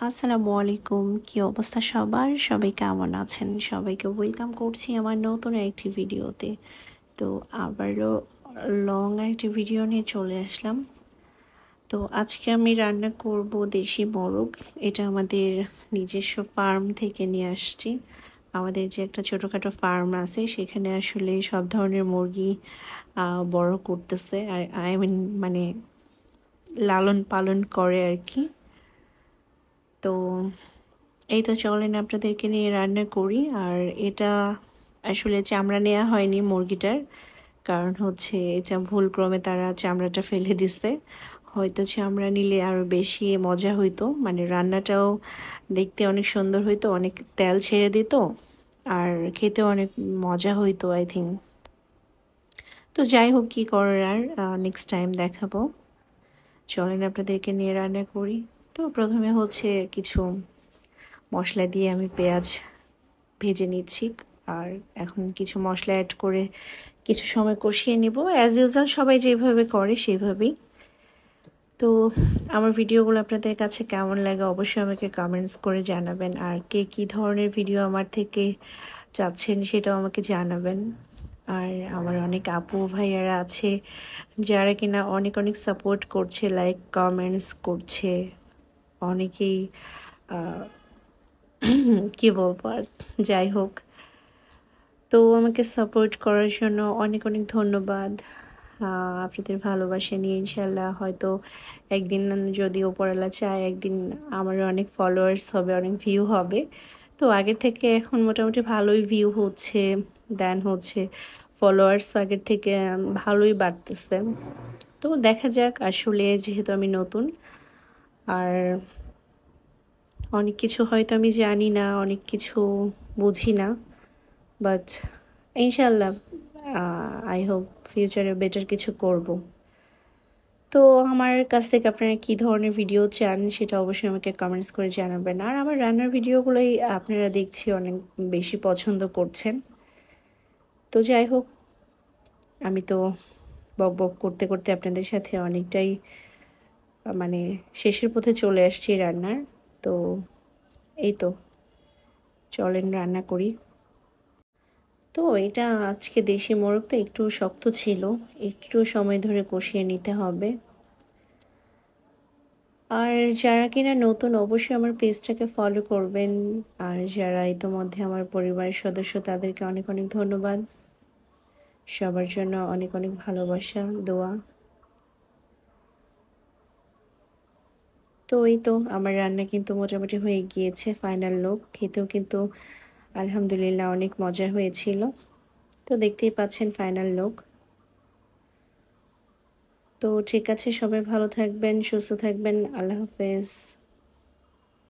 আসসালামু আলাইকুম, কি অবস্থা সবার? সবাই কেমন আছেন? সবাইকে ওয়েলকাম করছি আমার নতুন একটি ভিডিওতে। তো আবারও লং একটি ভিডিও নিয়ে চলে আসলাম। তো আজকে আমি রান্না করব দেশি মোরগ। এটা আমাদের নিজস্ব ফার্ম থেকে নিয়ে আসছি। আমাদের যে একটা ছোটোখাটো ফার্ম আছে সেখানে আসলে সব ধরনের মুরগি বড় করতেছে, আর আই মিন মানে লালন পালন করে আর কি। তো এই তো চলেন আপনাদেরকে নিয়ে রান্না করি। আর এটা আসলে চামড়া নেওয়া হয়নি মুরগিটার, কারণ হচ্ছে এটা ভুলক্রমে তারা চামড়াটা ফেলে দিছে। হয়তো চামড়া নিলে আরও বেশি মজা হইতো, মানে রান্নাটাও দেখতে অনেক সুন্দর হইতো, অনেক তেল ছেড়ে দিত, আর খেতেও অনেক মজা হইতো আই থিঙ্ক। তো যাই হোক, কী করার, আর নেক্সট টাইম দেখাবো। চলেন আপনাদেরকে নিয়ে রান্না করি। তো প্রথমে হচ্ছে কিছু মশলা দিয়ে আমি পেঁয়াজ ভেজে নিচ্ছি, আর এখন কিছু মশলা অ্যাড করে কিছু সময় কষিয়ে নিব। অ্যাজ ইউজুয়াল সবাই যেভাবে করে সেভাবেই। তো আমার ভিডিওগুলো আপনাদের কাছে কেমন লাগে অবশ্যই আমাকে কমেন্টস করে জানাবেন, আর কে কী ধরনের ভিডিও আমার থেকে চাচ্ছেন সেটাও আমাকে জানাবেন। আর আমার অনেক আপু ভাইয়ারা আছে যারা কিনা অনেক অনেক সাপোর্ট করছে, লাইক কমেন্টস করছে, অনেকেই কি বলবো আর, যাই হোক। তো আমাকে সাপোর্ট করার জন্য অনেক অনেক ধন্যবাদ। আপনাদের ভালোবাসা নিয়ে ইনশাল্লাহ হয়তো একদিন, যদি ওপরওয়ালা চায়, একদিন আমার অনেক ফলোয়ার্স হবে, অনেক ভিউ হবে। তো আগের থেকে এখন মোটামুটি ভালোই ভিউ হচ্ছে, দেন হচ্ছে ফলোয়ার্স আগের থেকে ভালোই বাড়তেছে। তো দেখা যাক, আসলে যেহেতু আমি নতুন, আর অনেক কিছু হয়তো আমি জানি না, অনেক কিছু বুঝি না, বাট ইনশাল্লাহ আই হোপ ফিউচারে বেটার কিছু করব। তো আমার কাছ থেকে আপনারা কী ধরনের ভিডিও চান সেটা অবশ্যই আমাকে কমেন্টস করে জানাবেন। আর আমার রান্নার ভিডিওগুলোই আপনারা দেখছি অনেক বেশি পছন্দ করছেন। তো যাই হোক, আমি তো বক বক করতে করতে আপনাদের সাথে অনেকটাই মানে শেষের পথে চলে আসছি রান্নার। তো এই তো চলেন রান্না করি। তো এটা আজকে দেশি মোরগ, তো একটু শক্ত ছিল, একটু সময় ধরে কষিয়ে নিতে হবে। আর যারা কিনা নতুন অবশ্যই আমার পেজটাকে ফলো করবেন, আর যারা ইতোমধ্যে আমার পরিবারের সদস্য তাদেরকে অনেক অনেক ধন্যবাদ। সবার জন্য অনেক অনেক ভালোবাসা, দোয়া। তো এই তো আমার রান্না কিন্তু মোটামুটি হয়ে গিয়েছে, ফাইনাল লুক। খেতেও কিন্তু আলহামদুলিল্লাহ অনেক মজা হয়েছিল। তো দেখতেই পাচ্ছেন ফাইনাল লুক। তো ঠিক আছে, সবাই ভালো থাকবেন, সুস্থ থাকবেন, আল্লাহ হাফেজ।